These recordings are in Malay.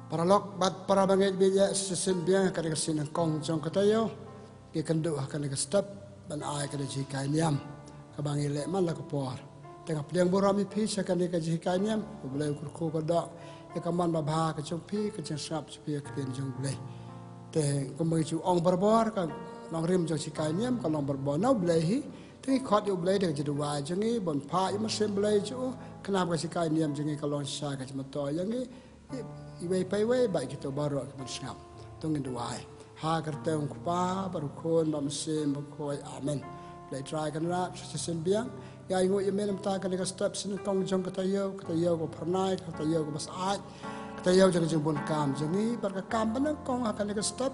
Paralog bat para bangit bija sesembiang kada kasin kong jong katayo ki kendu kada step ban ai kada jikai niam ka bangi le man la ko por tengah pliang borami pi sakani ka jikai niam boleh kurku kada ya kaman ba bha ka jong pi ka jeng sap pi ka ten jong boleh te ko mai chu ong barbor ka long rim jong jikai niam ka long barbor nau boleh hi tengi khot yo boleh de jidu wa jengi bon pha im sem boleh chu kenapa ka jikai niam jengi ka long sa ka jmato yangi iway pa iway ba kita baru akan sengap tungin duai ha kerta ungkupa baru kon ba mesim bakoi amen play try kan ra sesembiang ya ingo email mta kan ka steps ni kong jong katayo ko pernai katayo ko bas ai katayo jang jong bon kam jangi bar ka kam ban kong akan ka step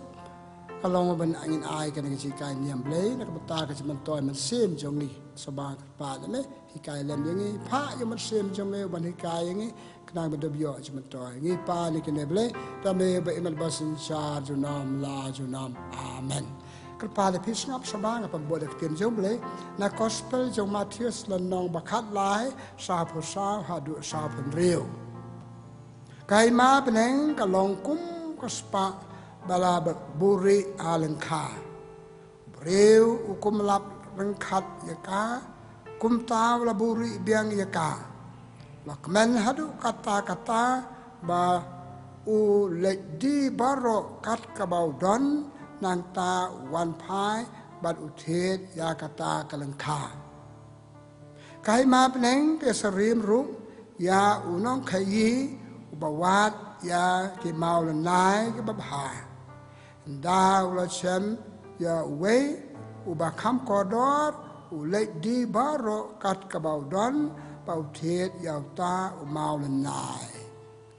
kalong ban angin ai kan ka jikai niam blay nak bata ka jaman toy man sim jong ni sabang pa me hikai lem yangi pha yo man sim jong me ban hikai yangi nang berdebio cuma toy ngi pa ni kene ble tame ba imal basin char junam la junam amen kerpa le pisngap sabang apa boleh kin jom ble na gospel jom Matius lenong bakat lai sa pu sa hadu sa pun riu kai ma peneng kalong kum kaspa bala buri alengka riu ukum lap rengkat yaka kum taw la buri biang yaka Lakmen hadu kata-kata ba u di baro kat kabau don nang ta wan pai bat uthet ya kata kalengka. Kai ma peneng ke serim ru ya unong kai ubawat ya ke mau lenai ke babha. Da ula chem ya we ubakam kodor u di baro kat kabau don Pau thiệt giàu ta mau lần này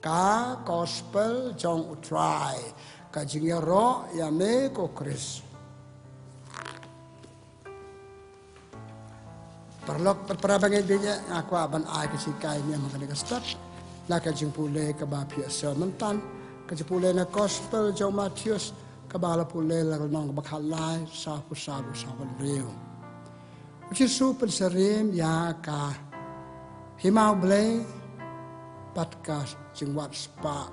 cá gospel trong utrai cả chính rõ ya mê của Chris perlok perabangin dia aku aban ai ke sikai ni makanya start la ka jing pule ka ba pia sermontan ka jing pule na gospel trong Matius ka ba la pule la nong ba khalai sa riu which super serim ya ka Himau belai patkas jengwat spa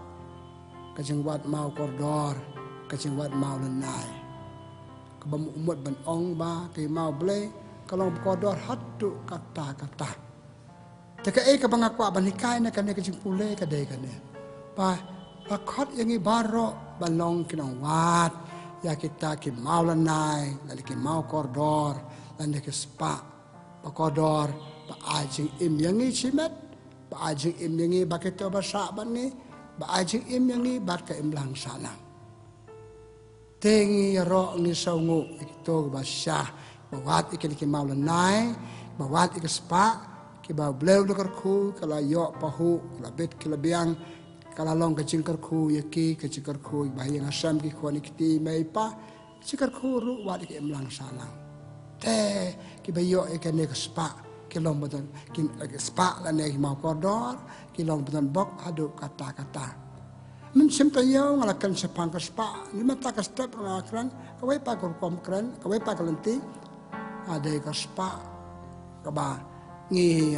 ke jengwat mau kordor ke jengwat mau lenai ke bamu umut ban ong ba ke mau belai kalau kordor hatu kata-kata teka ke bangakwa ban hikai na kane ke jengpule ke dei kane pa pakot yang baro balong kinong wat ya kita ke mau lenai lali ke mau kordor dan ke spa pakodor ba ajing im yangi chimet ba ajing im yangi bakito basa bani ba ajing im yangi bat ka imlang salang tengi ro ngi saungu ikito basa bawat ikin ki maulanai bawat ikaspa ki ba blew dokar khu kala yo pahu kala bet kala biang kala long ka jingkar khu yaki ka jingkar khu ba yang asam ki khoni kiti mai pa jingkar khu ru wat ki imlang salang te ki ba yo ikan ka spa kilong betul kin spa la ne mau kodor kilong betul bok adu kata-kata mencim tayo ngalakan sepang ke spa ni mata ka step ngakran kawai pa kom kran kawai pa kalenti ada ka spa ka ba ngi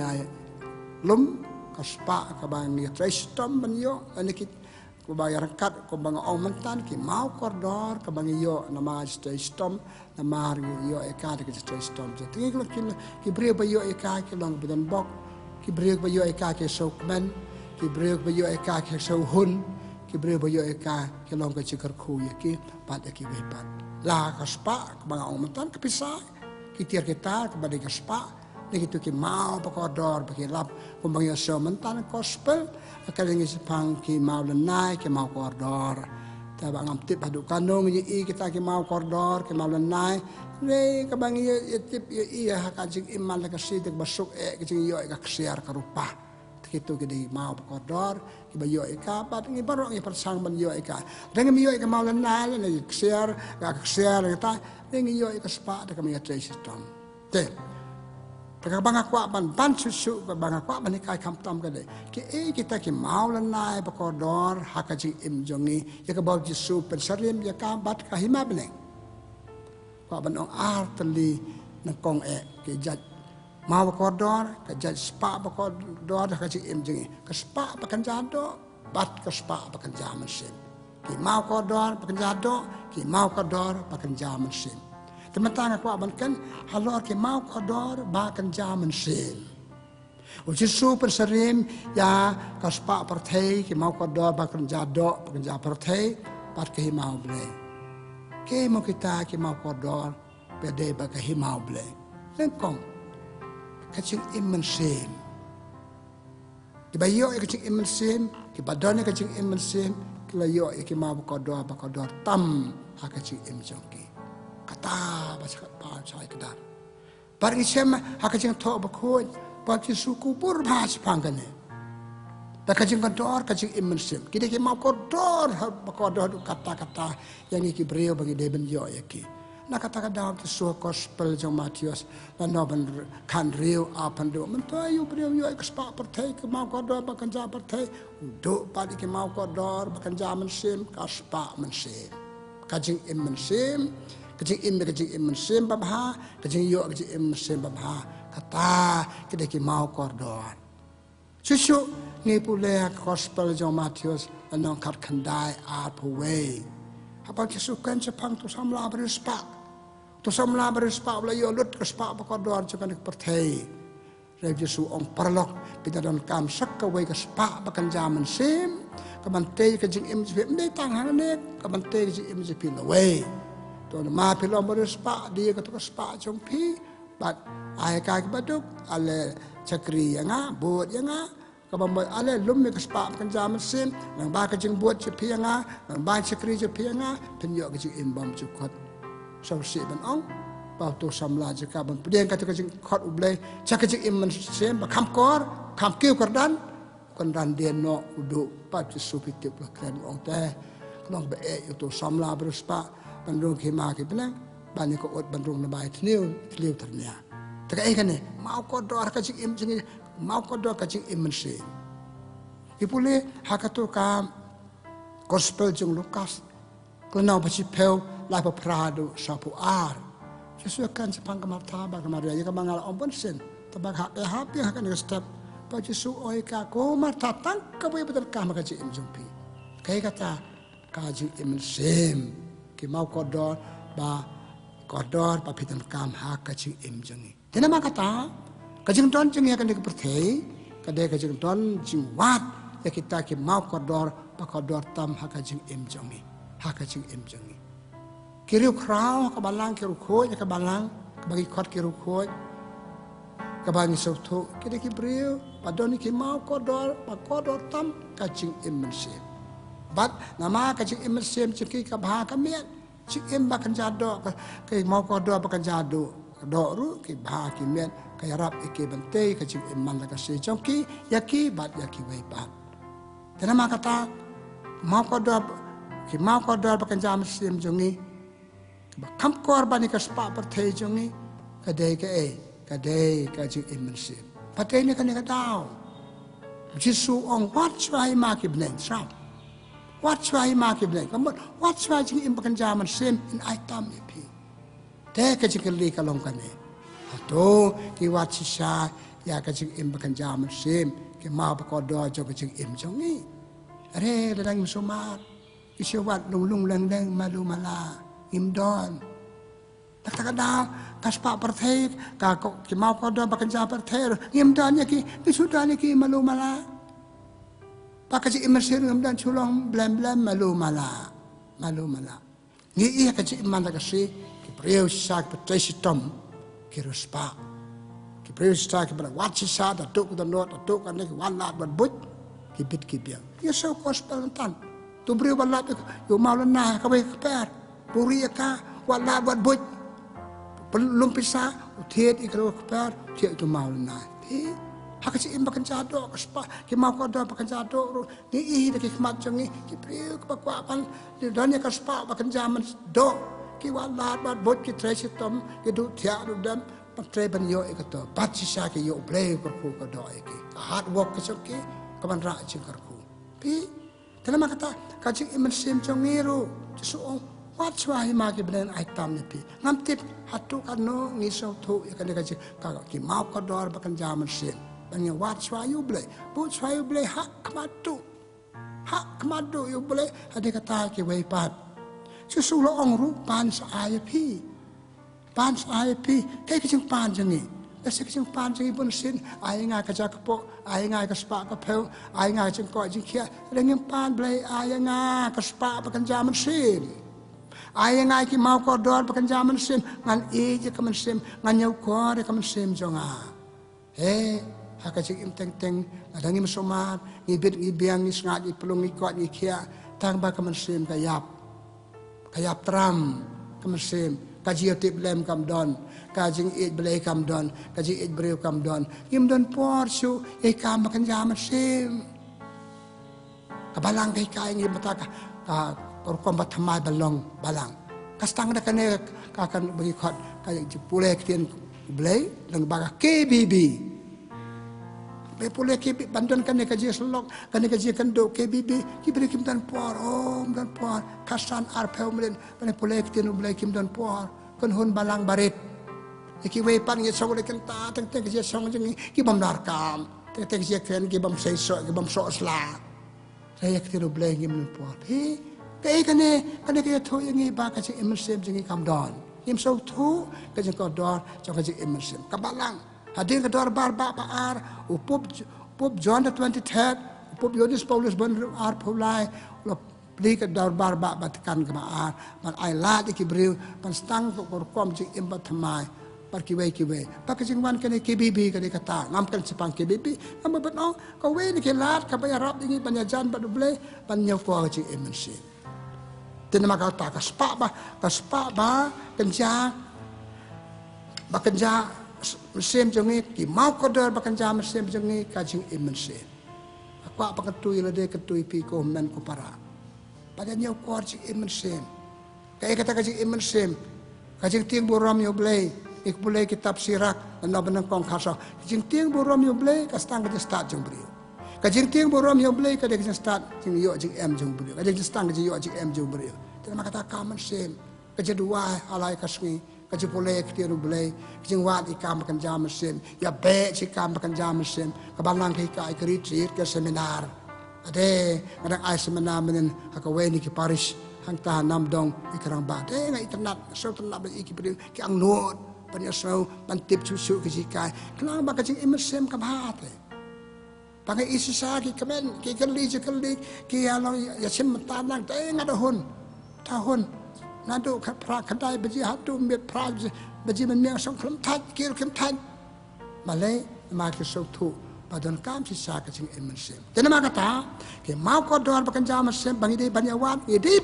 lum ka spa ka ba ngi tristom banyo anikit ko ba yarkat ko bang ong mentan ki mau kodor ka bang yo nama tristom nama yo eka de tristom jadi kalau ki brio ba yo eka ki long bedan bok ki brio ba yo eka ki sokman ki brio ba yo eka ki so hun ki brio ba yo eka ki long ka chikar khu ki pat ki we pat la ka spa ka bang ong mentan ka pisa ki tiar kita ka ba de ka spa Begitu ki mau pakodor bagi lap kumbang yo so mentan gospel akaling sepang ki mau lenai ki mau kordor ta bang am tip hadu kanong yi kita ki mau kordor ki mau lenai le ka bang ye tip ye ka jing iman la ka sidik basuk ki jing yo ka ksiar ka rupa kitu ki di mau kordor ki ba yo ka pat ngi baro ngi persang ban yo ka dengan yo ka mau lenai le ksiar ta ngi yo ka spa ta ka mi system te Bang aku ban susu bang aku ban ikai kamptam kade ki kita ki mau lanai pakodor hakaji im jongi ya ka bau jisu pensarim ya ka bat ka hima beneng ka ban ong artli nakong ki jat mau pakodor ka jat spa pakodor hakaji im jongi ka spa pakan jado bat ke spa bakan zaman sim. Ki mau kodor bakan jado, ki mau kodor bakan zaman sim. Teman-teman aku amankan halor ki mau kodor bakan zaman sim. Ujisu perserim ya ke spa pertei ki mau kodor bakan jado bakan jado pertei bat ke mau ble. Ki mau kita ki mau kodor bede bakan mau ble. Lengkong kacing iman sim. Ki bayo kacing iman sim, ki badone kacing iman sim, ki layo ki mau kodor tam ha kacing im jongki. Kata bahasa saya kedar. Bari sem ha kacing to bakoi, bagi suku pur bahas panggane. Ba kacing kodor kacing iman sim. Ki ki mau kodor kata-kata yang ki beliau bagi deben yo ki. Nak kata dalam kisah gospel jong Matius dan noben kan riu apan do mentayu beliau yo ekspak pertai ke mau kodor bakan ja pertai do padi ke mau kodor bakan ja mensim kaspak mensim kajing im mensim kajing im mensim babha kajing yo kajing im mensim babha kata kita ke mau kodor susu ni pule gospel jong Matius anong kat kandai apuwe apa kesukaan Jepang tu samla berispak. Tu samla berispak belayo lut kespak bakodor jangan pertai. Reb Yesu ong perlok pita dan kam sakawai kespak bakan zaman sim kamante kajing im jip me tangan ne kamante kajing im jip lawai. Tu ma pilom berispak dia kata kespak jongpi bat ai ka baduk ale cakri yang buat yang kabamba ale lumme kespak bakan zaman sim nang ba kajing buat jip yang nang ba cakri jip yang penyo kajing imbam cukot so si ban ong ba tu samla jaka ban pedian kata kajing khot ublai cak kajing iman sem ba kham kor kham kiu kordan kon dan dia no udu pa Yesu pitip la kren ong te long ba e tu samla berspa bandung khima ki benang bani ko ot bandung na bai tniu ternia tak ai kan mau ko dor kajing im jing mau ko dor kajing iman sem ipule hakato ka gospel jung Lukas kenau pasi pel lai pa prado sapu ar Yesus kan sepang kamar taba kamar ya kamangal ompon sen tabak hak happy hakan step pa Yesus oi ka ko mar tatang ka boy betul ka maka ji im jumpi kai kata ka ji im sem ki mau kodor pa pitan kam hak ka ji im jungi tena ma kata ka jing don jungi akan diperthei ka de ka jing don jing wat ya kita ki mau kodor pa kodor tam hak ka jing im jungi hak ka jing im jungi kiriu krau ka balang kiru khoi ka balang bagi khot kiru khoi ka bangi sautu kide ki brio padoni ki mau kodor pa kodor tam ka jing im sem bat nama ka jing im sem ciki ka bha ka miet cik im ba kan jado ka mau kodor ba kan jado do ru ki bha ki miet ka yarap ke bante ka jing im man ka se chongki yaki bat yaki wei bat tenama kata mau kodor ki mau kodor ba kan jam sem jongi kam korban ni kaspa perthei jongi kadai ka jing iman sim patei ni kan ka dau Jesu ong wat swai ma ki bnen sam wat swai ma ki bnen kam wat swai jing im kan jaman sim in ai tam ni pi te ka jing li ka long kan ni to ki wat sisa ya ka jing im kan jaman sim ki ma ba ko do jo ka jing im jongi are dadang sumat isyo wat lung leng malu mala imdon takada kaspa perthei ka ki mau ko do bakan ja perthei imdon ya ki sudan ki malu mala pakaji imersir imdon chulong blam malu mala ni iya ka ji imanda ka si ki preu sak perthei sitom ki ruspa ki preu sak ki bra watchi sa da tuk da not tuk kan ki wala bat but ki bit ki biang ya so gospel tan tu preu wala yo mau na ka bai per puri ka wala buat buat belum bisa tiet ikro kepar tiet tu mau na hak si imba kan jado kaspa ki mau ko do kan jado ni i de ki mat jangi ki priu ka kwa pan di danya kaspa bakan zaman do ki wala buat buat ki tresi tom ki du tia du dam patre ban yo ikato pat si sa ki yo play ko ko do ki hard work ka ki kaman ra chi karku pi telama kata kajing iman sim jangiru so wat swai ma ki blen ai tam ni pi ngam tip hatu kan no ngi so thu ya kan ka ji ka ki mau ko dor bakan jaman sin bang wat swai yu ble bu swai yu ble hak matu hak kemadu you boleh ada kata ke wei pat susu lo ong ru pan sa ai pi kai ke jing pan jang ni Kasi kasing pan jang ibon sin ai nga ka ja ka po ai nga ka spa ka peu ai nga jing ko jing kia rengin pan blai ai nga ka spa pa kan jaman sin ai nga ki mau ko dor pa kan jaman sin ngan e je ka man sim ngan yau ko re ka man sim jonga haka jing im teng teng adangi masomat ni bit ni biang ni sngat ni pelung ni ko ni kia tang ba ka man sim ka yap tram ka man sim kaji tip lem kam don kajing it belai kam don kaji it breu kam don im don por su kam makan jaman sim kabalang kai kai ngi mata ka kom bathamai balong balang kastang da kane ka kan bagi khot ka pule kien belai lang baga KBB be pule KBB bandon kane kaji slok kane kaji kando KBB ki beri kim dan por dan por kasan arpeu melen kane pule kien belai kim dan por kan hun balang barit ki wei pan ngi song le kan ta teng teng ki song jeng ki bam dar kam teng teng ki ken ki bam sei so ki bam so sla saya ki ro bleng ngi mun po he kai kane ki tho ngi ba ka chi im sem jeng kam don im so thu ka jeng ko dor cho ka chi im sem ka balang hadir ka dor bar ba ar pop John the 23rd pop Yohanes Paulus ban ar phulai beli ke daur bar ba batkan ke maar man ai la di kibriu pan stang ko kom jing imba thamai par ki wei pa ke jing wan ke KBB ke kata ngam kan sepang KBB ngam ba no ko wei ni ke lat ka ba rap dingi ban jan ba duble pan nyau ko jing MNC tin ma ka ta ka spa ba kenja ba kenja sem jong ki mau ko dor ba kenja sem jong ka jing MNC akwa pa katui la de katui pi ko men ko para pada nyau kor cik iman sem. Kaya kata cik iman sem. Kajing tiang buram yo blay. Ik boleh kitab sirak dan benang kong khasa. Kajing tiang buram yo blay kastang kajing start jeng beriu. Kajing tiang buram yo blay kajing start jeng yo jeng em jeng beriu. Kajing start kajing yo jeng em jeng beriu. Tapi kata kaman sem. Kajing dua alai kasmi. Kajing boleh ketiru blay. Kajing wat ikam makan jam sem. Ya be cikam makan jam sem. Kabalang kai retreat ke seminar. Ade kadang ai semana menen hakawe ni ki parish hang ta nam dong ikrang ba de ngai tanat so tanat ba iki bri ki ang not panya so pantip susu ki sikai kenang ba kajing imesem ka bhate pangai isisa ki kamen ki kali ki alo ya sim tanang de ngadahun tahun nado ka pra kadai baji hatu mit pra baji men meng song khlem thai ki khlem thai malai ma ki so thu padon kam si sa ka jing MNC tena ma kata ke mau ko dor bakan jam sem bangi de banyawan de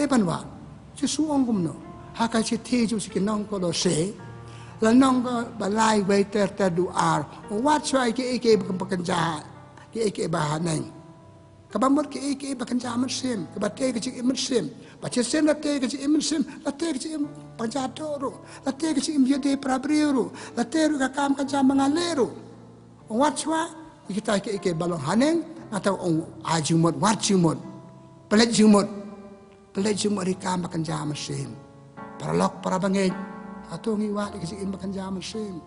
banwan chi su ong gum no ha ka chi the ju si ke nong ko do se la nong ko balai wei ter du ar wat chai ke bakan ja ke ba nang ka ba mot ke bakan jam sem ka ba te ka jing MNC ba chi sem la te ka jing MNC la te ka jing panjatoro la te ka jing de prabriru la te ka kam ka jam ngaleru wat chwa kita ke balong haneng atau ong ajumot warjumot pelet jumot ri kam makan jam sem paralok para bangai atau ngi wat ke jing makan jam sem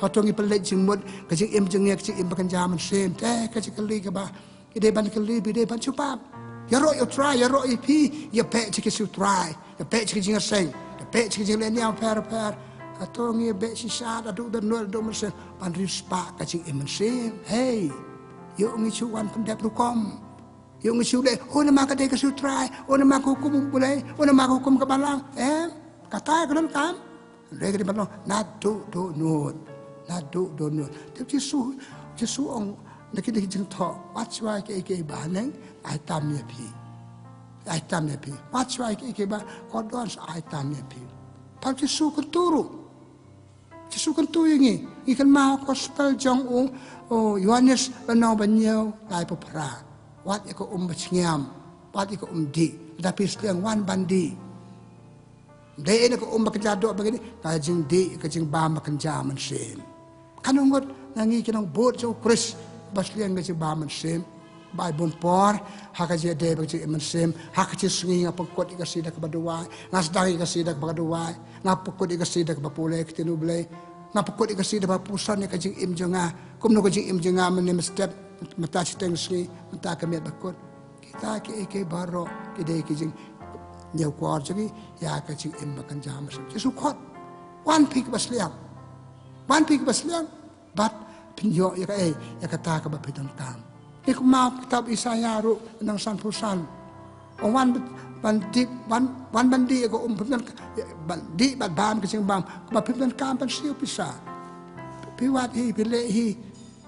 atau ngi pelet jumot ke jing jengek jing makan jam sem te ka jing kali ka ba ide ban kali bide ban cupap ya ro you try ya ro ip ya pe ke su try ya pe ke jing seng ya pe ke jing le nyam per atau ngi be si sa adu dan no do men pan rispa ka jing MNC hey yo ngi chu wan pandap rukom yo ngi chu le o na ma ka de ka su try o na ma ko hukum boleh o na ma ko hukum ka balang kata ka kam le ka di balang na do no tapi su ong nak kita jeng tho watchwai ke ba neng ai tam ne pi watchwai ke ba ko don ai tam ne pi pa ki su ko turu yang ikan mau gospel jong o Yohanes benau banyau lai popra wat ko bachnyam wat ko di tapi sedang wan bandi de ene ko bakjado begini kajing di kajing ba makan jaman sem kanungot nangi kinang bot so Chris basliang ngaji ba man sem bai bon por hakaje de baji man sem hakaje sungi ngapakot ikasida ka baduwai ngasdang ikasida ka baduwai ngapakot ikasida ka bapule kitinu blay ngapakot ikasida ba pusan ni kajing imjonga kumno kajing imjonga men step mata siteng sni mata kemet bakut kita ke baro ke dei ke jing nhiều qua chứ ya cái chữ em mà cần jam mà chứ sukot one pick bas liang bat pinyo ya cái ta ka ba pitan tam ik ma kitab Isaya ru nang san pusan wan bandi ko pitan bandi bat bam ke sing bam ba pitan kam pan siu pisa pi wat hi pi le hi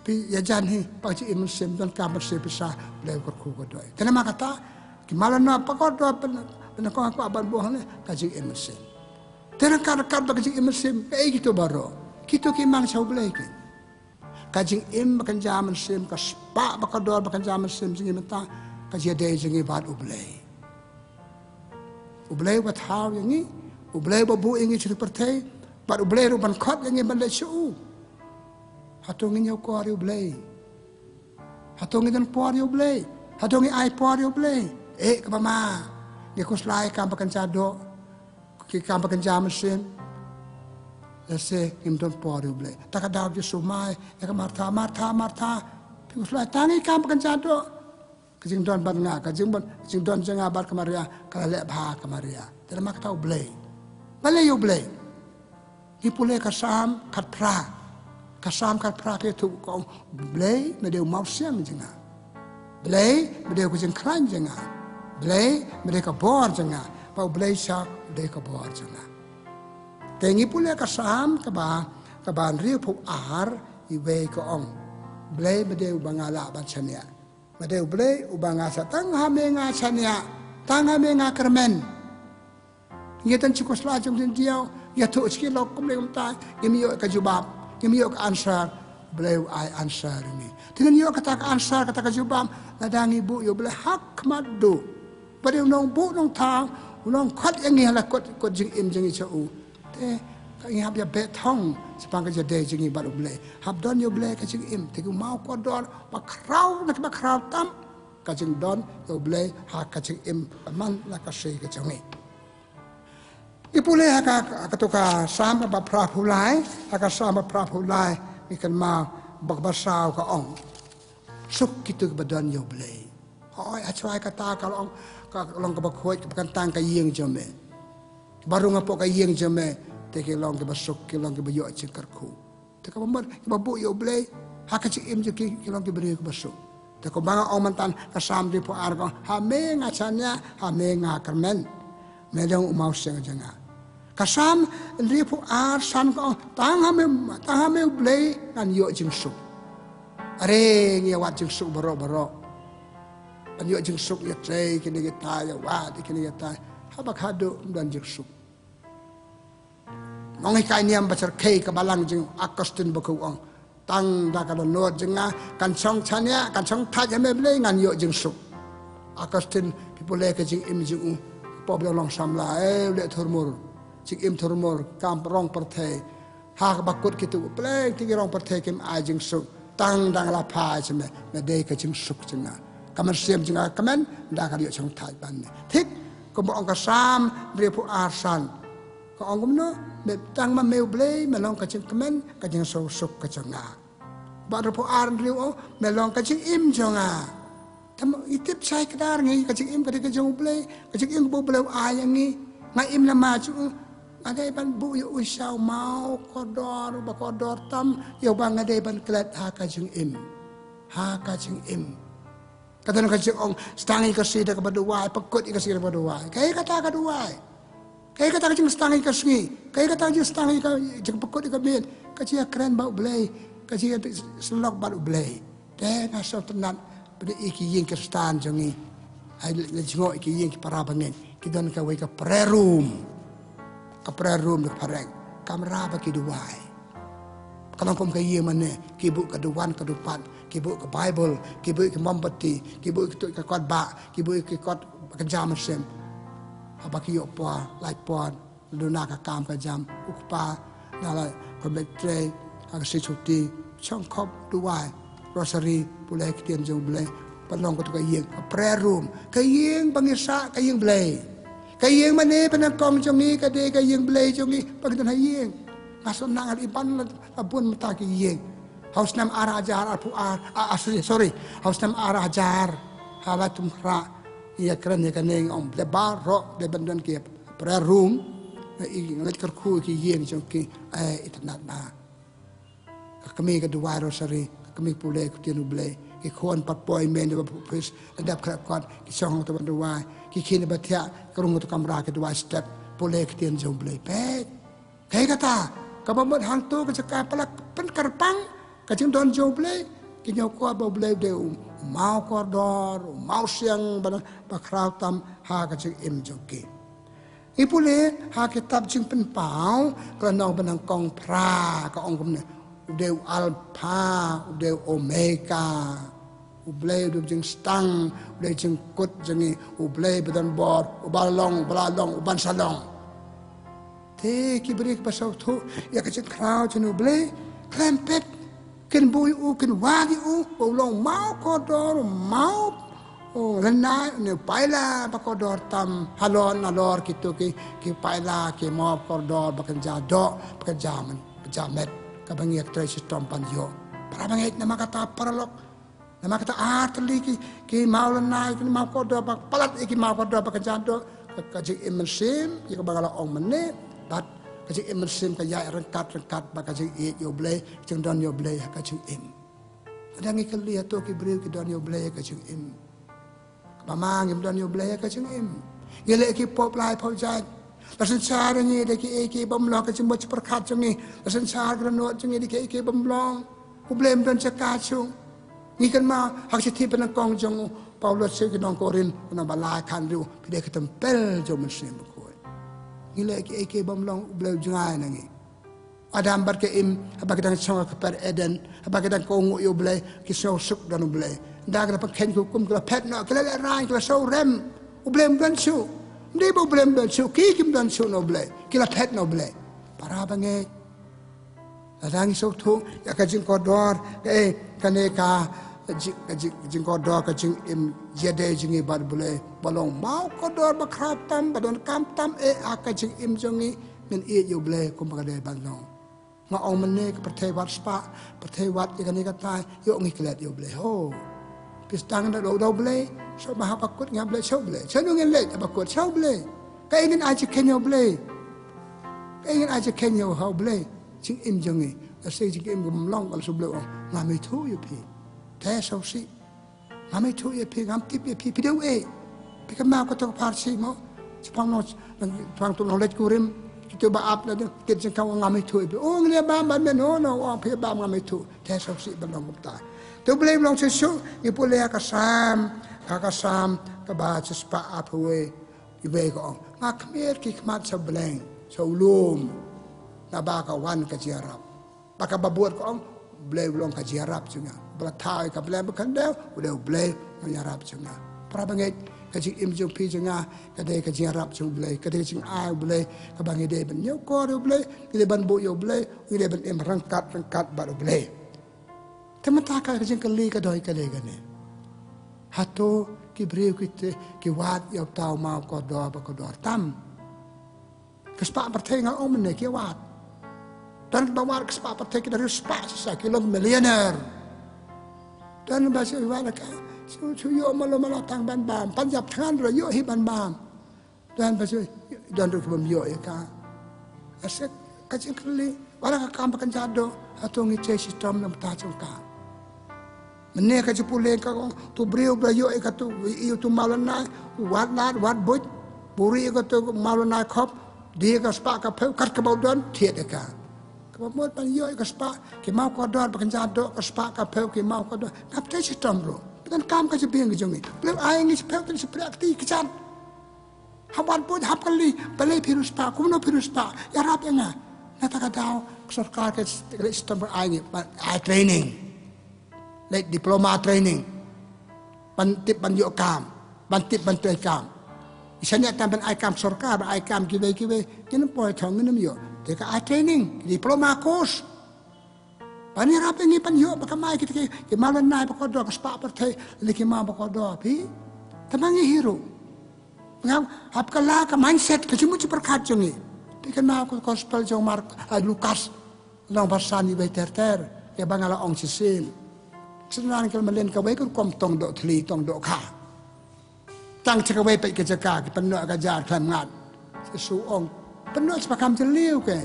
pi ya jan hi pa chi im sem dan kam pan siu pisa le ko ko doi kana ma kata ki malana pa ko do dan kau aban buah ni kajing emersim. Terang kar kajing emersim, gitu baru. Kita kimang jauh belai. Kajing makan jam emersim, kaspa bakador makan jam emersim jengi mata kajing ada jengi bad ublay. Ublay buat hal yang ni, ublay babu yang ni cerita pertai, bad ublay ruban kot yang ni balik show. Hatongin yang kuari ublay, hatongin dan kuari ublay, hatongin ai kuari ublay. Kepama. Dia kuslai kam pakan cado, kam pakan jam mesin. Lese kim don pori ublay. Tak ada je sumai, ya martha. Kuslai tangi kam pakan cado. Kajing don ban nga, kajing don jenga bar kamaria, kala lek bha kamaria. Tidak mak tahu ublay. Balai ublay. Ipule kasam kat pra. Kasam kat pra ke tu kong ublay medeu mau siang jenga. Ublay medeu kujing kran jenga. Belai mereka bor jenga, pau belai syak mereka bor jenga. Tengi pula kasam kaban riu pu ar iwe ko ong. Belai medeu bangala bacanya. Medeu belai ubanga satang hamenga chanya, tang hamenga kermen. Ngetan cikos la jong dia, ya tu sikit lok kum lem ta, gemiyo ka jubab, gemiyo ka ansar, belai ai ansar ini. Dengan yo kata ka ansar kata ka jubab, ladang ibu yo belai hak madu. Pada unang bu unang tang, unang kot yang ni halah kot jing im jing isu. Te kau hab ya betong sepang kerja day jing baru beli. Hab don yo beli kajing im. Tegu mau kau don bakrau nak bakrau tam kajing don yo beli hak kajing im man nak kasih kajing ni. Ipule hak katuka sama baprapulai, hak sama baprapulai ikan mau bakbasau ka ong. Suk kitu badan yo beli. Oh, acuai kata kalau long kebakuat kebakantang kayeng jame. Baru ngapok kayeng jame, teke long kebasuk, long kebayok cengkarku. Teka pember, kebabu yo blay, hak cim jeki long keberi kebasuk. Teka banga omantan kasam di puar ko, hame ngacanya, hame ngakermen. Medang umau seng jenga. Kasam di puar san ko, tang hame blay kan yo jengsuk. Are ngewat jengsuk baro. Anjok jengsuk ya tray kini kita ya wad kini kita habak hado dan jengsuk. Nong ikai niam bacar kei kebalang jeng akostin bakuang tang dah kalau not jenga kancong chania kancong taj ame beli ngan yok jengsuk. Akostin pipule ke jeng im jeng pobla long samla le thurmur jeng im thurmur kam rong perthai hak bakut kitu beli tiga rong perthai kim ai jengsuk tang dang la pa jeme me ke jengsuk jenga. Kamar siam jenga kamen dah kali chong thai ban ni thik ko bo ong ka sam bre pu arsan ko ong no me tang ma meu blei me long ka ching kamen ka jing so suk ka changa ba ro pu ar ri o me long ka ching im jonga tam itip sai kadar ngi ka ching im ka de jong blei ka ching im bo blei ai ngi ngai im na ma chu ada ban bu yo usau mau kodor ba kodor tam yo bang ada ban klat ha ka ching im kata nak cakap orang setangi kasih dah kepada wai, pekut kasih kepada wai. Kaya kata kepada wai. Kaya kata cakap setangi kasih. Kaya kata cakap setangi cakap pekut kepada kacik keren bau belai, kacik selok bau belai. Dan asal tenat pada iki yang kestan jangi. Ai lejengok iki yang para bangen. Kita nak kawai ke prayer room nak pareng. Kamera bagi duai. Kalau kau kaya mana, kibuk keduan kedupan. Kibuk ke Bible, kibuk ke Mombati, kibuk ke kot bak, kibuk ke kot kerja mesin. Apa kiyok puan, like puan, luna ke kam ke jam, ukpa, nala kometre, agak secuti, cangkop duai, rosary, pulai kitian jauh belai, pelong ketuk kayeng, prayer room, kayeng bangisa, kayeng belai, kayeng mana penakong jongi, kayeng belai jongi, bagian kayeng, masuk nangal iban, abun mata kayeng. haus nam arah ajar apu sorry haus nam arah ajar hawa tumra ia keren ya kaneng om le baro le bandan ke prayer room i ngat kerku ki yen jong ki itnat na kami ke dua rosari kami pule ku tienu ble ki khon pat poi men de pus adap kra kwat ki song to ban dua ki kin batia kerung to kamra ke dua step pule ku tien jong ble pe kai kata kabamot hang tu ke cakap palak pen karpang kajing don jong ble ki nyoko ba ble de mau koridor mau siang bakrau tam ha kajing im jong ki ipule ha kitab jing pen pau kranong benang kong pra ka ong kumne udeu alpha udeu omega ublei du jing stang udeu jing kut jingi ublei bedan bor ubalong uban salong te ki brik pasau thu ya ka jing krau jing ublei klempet ken bui u ken wagi u long mau kodor mau lena ne paila bakodor tam halon alor kitu ki paila ki mo kodor bakan jado bakan jaman jamet kabangiak try sistem panjo para bangit nama kata paralok nama kata artli ki maulan nai ki mau kodor bak palat ki mau kodor bakan jado kajik imensim ki bagala ong mene bat kajik imensim kaya rengkat bakajik yo blay jeng don yo blay kajik im adang ikali ato ki bril ki don yo blay kajik im mamang im don yo blay kajik im yele ki pop lai pop jai lasan cara ni deki eki bamlong kajik mo perkat jungi lasan cara granot jungi deki eki bamlong ku blame don cakacung ni kan ma hak siti penangkong jong Paulus segi nong korin na balai kan riu pide ketempel jom mesim ko ile ki bamlong bleu jungai nangi adam bar ke im abak dan songa ke per eden abak dan ko ngu yo blai ki so suk dan blai dag na pakhen ku kum kala pet no kala rai kala so rem u blem dan su ndi bo blem dan su ki kim dan su no blai kila pet no blai para bange adang so thu ya ka jing ko dor kane ka jing ko dor ka jing im jede jing bad blai balong mau ko dor ba khrap tam badon kam tam aka jing im jongi min yo blai kum ba de balong nga ong mane ka perthai wat spa perthai wat ikani ka tai yo ngi klet yo blai ho pistang da do blai so ba ha pakut nga blai so blai chanu ngin le ba pakut so blai ka ingin aje ken yo blai ka ingin aje ken yo ho blai jing im jongi ase jing im gum long ka so blai nga me thu yo pi te so si nga me thu yo pi ngam tip yo pi deu pi ka ma ko to par si mo chpang no chpang to no let kurim kita baap na din kita kau ngamai tu ibu ngene ba ban men no orang phe ba ngamai tu te so si belong mukta tu boleh belong sesu ibu le ka sam ka ba spa apwe ibe ko ngak mer ki kmat sa bleng so lum na ba ka wan ka jiarap ba ka babuat ko boleh belong ka jiarap juga bla thai ka bleng kan deu boleh jiarap juga para banget kajing im jong pi jenga kadai kajing arab jong blai kadai jing ai blai ka bangi de ben yo ko ro blai ile ban bo yo blai ile ban em rangkat ba ro blai temata ka kajing kali ka doi kale gane hato ki breu ki wat yo tau ma ko do ba ko do tam kespa perthai nga om ne ki wat dan ba war kespa perthai ki dari spa sa ki lo millionaire dan ba se wa ka su yo malo tang ban bam panjab than ro yo hi ban bam dan ba su dan ro bam yo ka aset ka jing kali wala ka kam kan jado atong i che sistem na ta chung ka mene ka jupule ka tu breu bra yo ka tu i tu malana wat boy buri ka tu malana khop dia ka spa ka pheu kat ka bau don thiet ka ka mo pan yo ka spa ki mau ko don kan jado ka spa ka pheu ki mau ko don ka te sistem ro dan kam ka jebeng ke jongi belum ai ngi sepel tan seprakti kisan haban pun hap kali balai virus pa kuno virus pa ya rap nga nata ka daw sarkar ke sistem ai ngi ai training like diploma training pantip ban yo kam pantip ban trai kam isanya tam ban ai kam sarkar ai kam kiwe kin poi thong ngam yo te ka ai training diploma course pani rapi ngi pan yo bakamai kita ke malan nai bakodo ka spa perthai leki ma bakodo pi tamangi hero ngam hap kala ka mindset ka jumu ci perkat jongi pi kan ma ko gospel jong mark Lukas long basani be ter ke bangala ong sisin senang kalau melen kawai ku kom tong dok thli tong dok kha tang chakawai pe ke jaka ke penok ka jar klam ngat su ong penok sepakam jeliu ke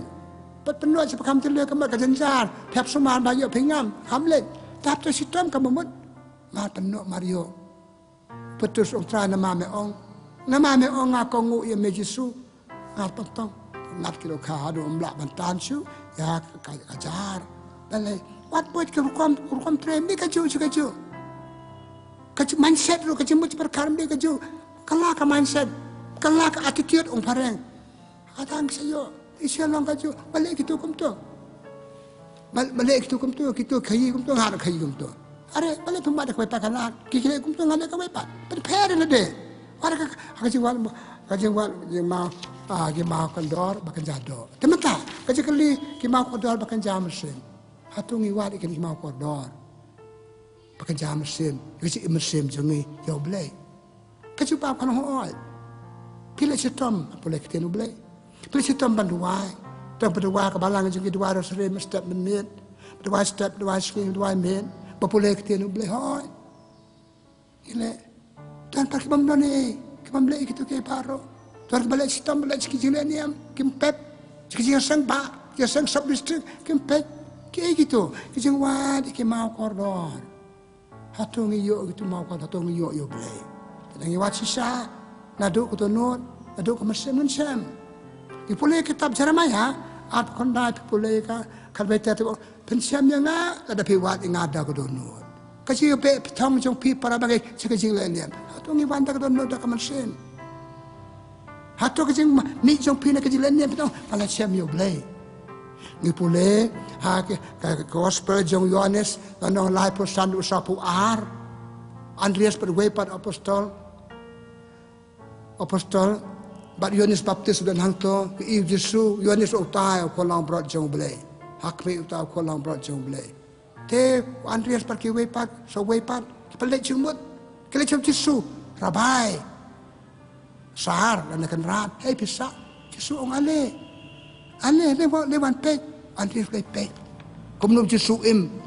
penok sepakam jeliu ke mak ka janjar thap suman ba yo phingam hamlet tap to sitom ka mamut ma penok mario putus ong tra nama me ong ngakongu ye me Jesu ngat potong ngat kilo kha do mla bantan su ya ka jar bale wat buat kurkom trem ni kaju mindset ro kaju mut perkara ni kaju kala ka mindset kala ka attitude ong pareng adang sayo isyalong kaju balik gitu kum tu balik gitu kum tu gitu khayi kum tu har khayi kum tu are balik pembat ka wepa kana kikile kum tu ngale ka wepa prepare na de war ka kaju wal ye ma ki ma kandor bakan jado temata kaju kali ki ma kandor bakan jam mesin hatungi wadi kan mau kodor pakai jam mesin kecik mesin jengi jauh belai kecuba kan hoai pilih sitom boleh kita nu belai pilih sitom banduai dan berdua kebalang jengi 200 step menit 2 step 2 swing 2 menit boleh kita nu belai hoai ile dan pakai bamdone kebam belai gitu ke paro dan balik sitom balik sekijileniam kimpep sekijil sang ba ya sang sub district kimpep kayak gitu, kejeng wad, ke mau koridor, hatung iyo gitu mau koridor, hatung iyo beli. Kadang iwat sisa, naduk ke tunut, naduk ke mesin. Ipulai kitab Jeremiah, at kondai ipulai ka kalbeta tu pensiam yang ada piwat yang ada ke tunut. Kecil pe petang jong pi para bagai sekejeng lainnya, hatung iwan tak ke tunut tak ke mesin. Hatung kejeng ni jong pi nak kejeng lainnya petang, pala siam iyo beli. Ngipule gospel jong Yohanes nang lai pesan usapu ar Andreas berwepat apostol bat Yohanes baptis dan hangto ke Yesus Yohanes utai ko lang brought jong blai hakme utai ko lang brought jong blai te Andreas pergi wepat so wepat pelet jumut kele jom Yesus rabai sahar dan akan rat hey bisa Yesus ong ale lewan pek Andreas le pek kumnum Yesus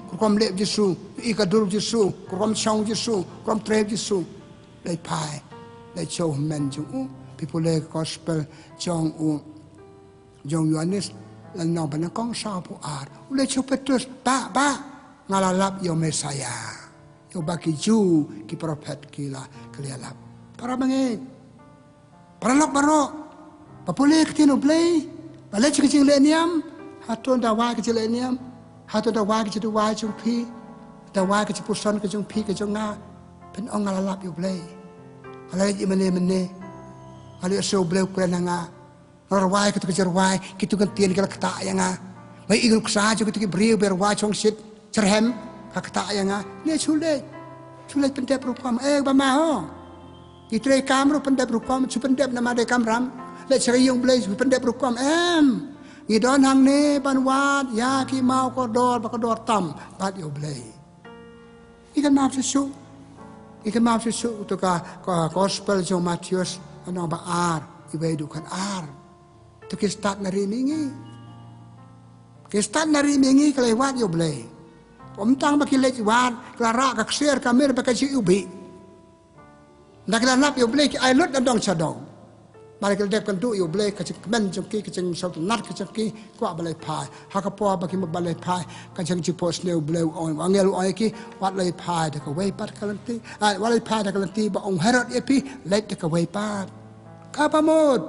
kurkom le Yesus ikadur Yesus kurkom chong Yesus kurkom tre Yesus le pai le show men jong people le gospel jong Yohanes lan no ban kong sa pu ar le show Petrus ba ngalalap yo Mesaya yo baki ju ki prophet kila kalialap para bangi para lok baro papule ktino play balik kecil leniam, hatun dawai kecil leniam, hatun dawai kecil dawai jumpi, dawai kecil pusan kecil jumpi kecil nga, pen ong ngalalap yo blay, alai imene, alai so blay kena nga, rawai kecil rawai, kita gantian kalau kata yang nga, mai iguk saja kita beri berwai chong sit, cerhem, kata yang nga, ni sulit pendep rukam, bama ho, kita kamera pendep rukam, pendep nama de kamram. Le ceriyong blay pendep rukam ngidon hang ne banwat ya ki mau kodor tam bat yo blay ikan maaf susu to ka gospel jo Matius ano ba ar ibe dukan ar to ki start na rimingi kelewat yo blay pomtang ba kilet wat klara ka share kamer ba ka si ubi naklanap yo blay ki ay lot na dong chadong balik dek kan tu yo blay kacang men jengki kacang satu nat kacang ki kuat balai pai hakapo bagi balai pai kacang jipos neu blay on angel on ki wat lay pai dek away pat kalanti walay pai dek kalanti ba ong herot epi let dek away pat kapamod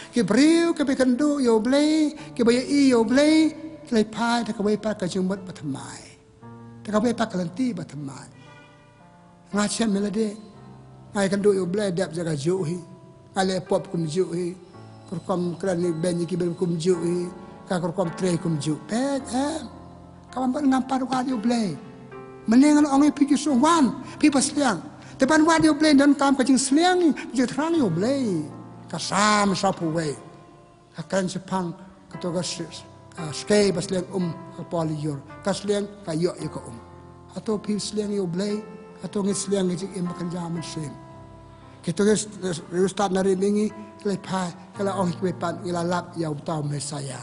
ki briu ke bekandu yo blay ki bayi yo blay lay pai dek away pat kacang mot batamai dek away pat kalanti batamai ngacem melade ngai kan du yo blay dep jaga juhi ale pop kumju kurkom krani benyi kibel kumju ka kurkom tre kumju pek kawan ban ngampar radio play menengan ongi piki suwan pipa sliang tepan radio play dan kam kajing sliang je trang yo play kasam sapu we akan sepang ketoga skei basliang poliyor kasliang kayo ko atau pi sliang yo play atau ngisliang je makan jaman sem kita start nari mingi lepai kalau orang kebepan ilalap ya utau Mesaya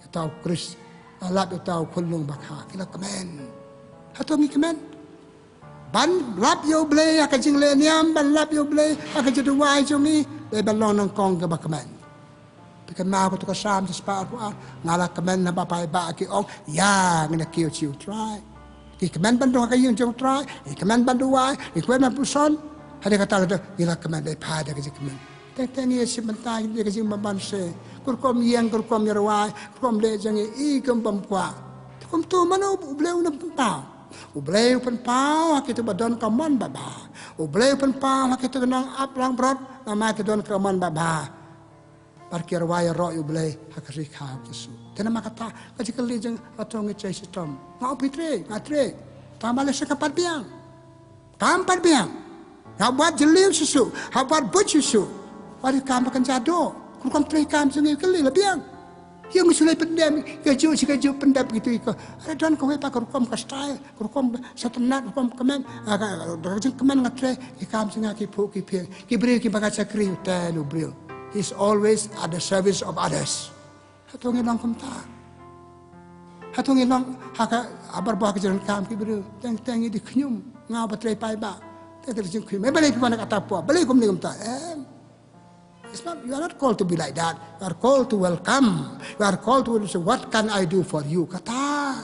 utau Chris lap yo tau kulung bakha kila kemen hato mi kemen ban lap yo ble aka jing le niam ban lap yo ble aka jedu wai jongi be balon nang kong ke bakmen pikan ma ko to ka sam to spa ko ngala kemen na ba pai ba ki ong ya ngina kiu chiu try ki kemen ban do ka yin jong try ki kemen ban do wai ki kwen ma puson hade kata do ila kemen be pa de ke kemen teni si mentai de ke jing ban se kurkom yang kurkom yarwai kurkom le jangi I kem pamkwa kum tu mana ubleu na pau ubleu pen pau hakitu badon kaman baba ubleu pen pau hakitu nang ap lang brot nama ke don kaman baba parkir waya ro ublei hakri kha Yesu tena makata kajikali jang atong ngecai sistem ngau pitre ngatre tambale sekapat biang kampat biang ngau buat jelil susu ngau buat but susu wadi kam makan jado kurang terikam sungai kali lah biang yang sulai pendam keju sikeju pendam gitu iko ada don kowe pak kurang kastai kurang setenat kurang kemen darjeng kemen ngatre ikam sungai kipu kipiang kibri kibaga sakri telu brio he's always at the service of others hatung ilang kumta hatung ilang haka abar bah kejaran kam kibri teng di knyum ngau batrai pai ba terjeng knyum balik mana kata apa balik kum ni kumta It's not, you are not called to be like that. You are called to welcome. You are called to say, what can I do for you? Kata.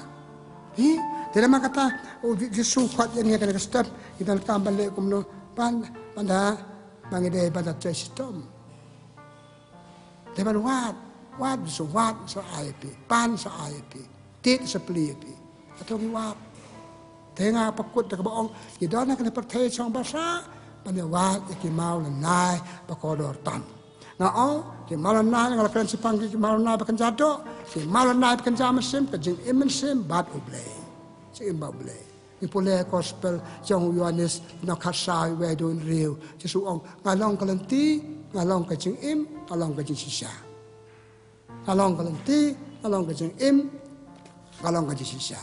Tidak mak kata, oh Yesus kuat yang ni akan step. Kita letak balik kumno pan pada bangide pada sistem. Depan wat so IAP, pan so IAP, tit so IAP. Atau wat. Tengah pakut dekat baong. Kita nak kena percaya sang bahasa. Panjawat iki mau lenai pakodor tam. Ngao ki mau lenai ngala kren sepang ki mau lenai pakan jado, ki mau lenai pakan jamesim ke jing imen sim bat ublei. Si imba ublei. Ni pole gospel jong Yohanes na kasai we do in riu. Jesu ong ngalong kalenti, ngalong ke jing im, ngalong ke jing sisa. Ngalong kalenti, ngalong ke jing im, ngalong ke jing sisa.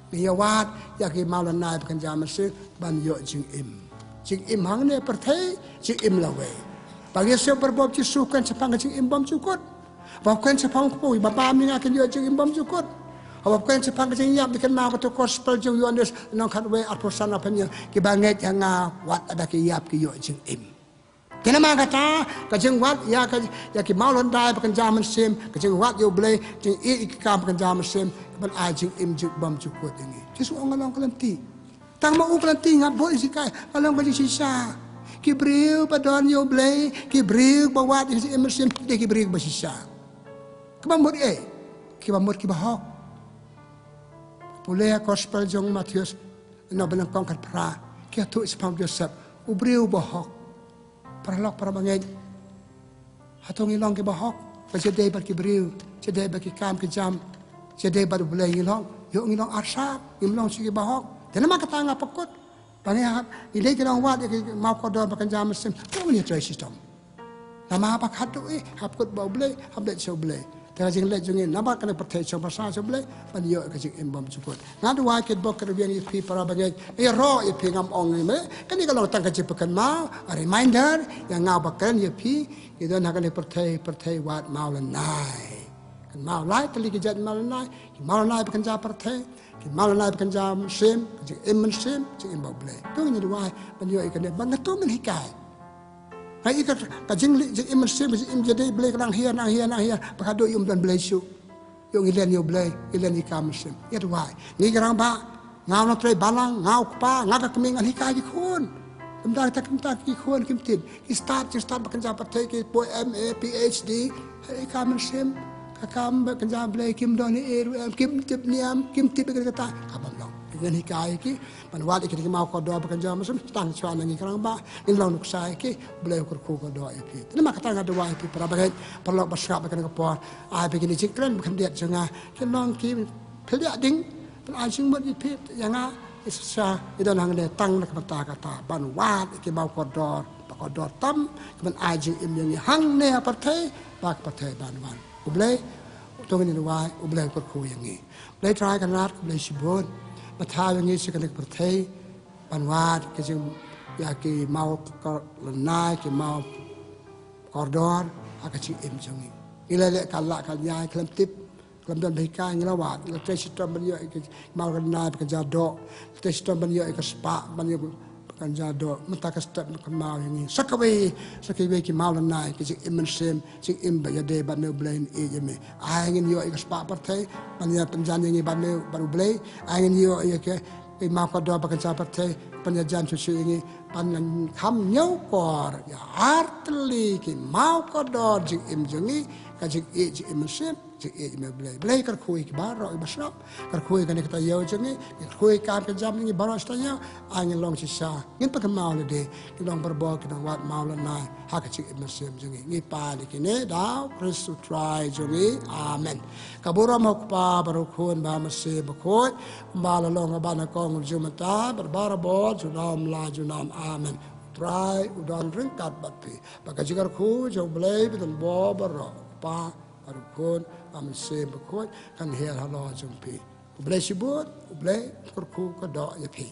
Ni yawat ya ki mau lenai pakan jamesim ban yo jing im. Jing im hang ne perthai jing im lawe bagi se berbob ci sukan sepang jing im bam cukut bahkan sepang ko bapa mi ngaken yo jing im bam cukut bahkan sepang jing yap dikan ma ko gospel jing Yohanes nang kan we aposan apanya ki banget yang wat ada ki yap ki yo jing im kena ma kata ka jing wat ya ki maulon dai pakan jaman sim ka jing wat yo ble jing I kam pakan jaman sim ban a jing im jing bam cukut ini Jesu ngalong kelanti tang mau kelanti ngabo isikai along ka sisa kibriu padon yo blay kibriu bawat si emerson de kibriu ba sisa kibamot kibamot kibahok pulea gospel jong Matius no benang kongkat pra kia tu spam Joseph ubriu bahok paralok para bangay hatong ilong kibahok pasede ba kibriu sede ba kikam kijam sede ba blay ilong yo ilong arsap ilong si kibahok Tena mak kata ngap pakut. Pangyahap, ilay kinang wat, mau kodor makan jam mesin. Kau ni try system. Nama apa kado hapkut bau blay, haplet show blay. Tena jing let jungin, nama kena percaya show pasal show blay, panyo kajing embam cukut. Ngadu wakit bok kerbian ipi para bangay, ro ipi ngam ong ni. Kan ni kalau tang kajing pekan mau, a reminder yang ngau bakan ipi, kita nak kena percaya wat mau lenai. Kan mau lai tali kejat mau lenai pekan jam percaya. Malalai pekan jam sim, jing imen sim, jing imbau blay. Tu ni dua, panyo ikan dia bangat tu menhikai. Hai ikan kajing jing imen sim, jing im jadi blay kerang hian, pakado yum dan blay su, yung ilen yo blay, ilen ikam sim. Ya dua, ni kerang ba, ngau nak try balang, ngau pa, ngau keming hikai jikun. Kemtar jikun kimtin. Start pekan jam pertai ki boy MA PhD, ikam sim. Kakam bekerja belai kim doni kim tip niam kim tip kata kabam long dengan hikai ki panwat iki mau ko do bekerja masam tang chuan ngi kerang ba in long nuksai ki belai kur ko do iki nama kata ngado wa iki para bagai perlu bersikap bekan ko ai begini cikren bekan dia jenga ki long ki pelia ding pen ai sing mot iki yang isa idon hang le tang nak kata panwat iki mau ko do tam kemen ai jing im yang hang ne partai bak partai banwan Ublay, tunggu ni luai, ublay kurku yang ni. Ublay try kan rat, ublay sibun, matah yang ni sekarang pertai, panwat, kisah ya ki mau lenai, ki mau koridor, agak cing im jangi. Ilale kalak kalyai kelam tip, kelam dan bahika ngelawat la te sistem banyo mau kenal pekerjado te sistem banyo ke spa banyo kan jado mentaka step kemau yang ini sakawe ki mau lanai ki sing imen sem sing imba ya de ban no blain e yeme angin yo ke spa partai banyo penjan yang ban no baru blai angin yo ke mau ko do pekerja partai penjajan susu ini panan kam nyau kor ya artli ki mau ko do jing im jengi ka jing e jing im sem jing e me blai kar kui ki baro i basrap kar kui kan kita yo jengi kui kam ke jam ni baro sta yo angin long sisa ngin pa mau le de ki long berbo ki dong wat mau le na ha ka jing im sem jengi ngi pa ni ki ne daw Kristu try jengi amen kabura mo pa baro kun ba ma se ba ko ba la long ba na kong jumata barbara bo junam la junam amen try udan ringkat bati baka jigar ku jo blai bidan bo baro pa arukun am se bakot kan her halo jumpi blai sibut blai kurku ka do ya pi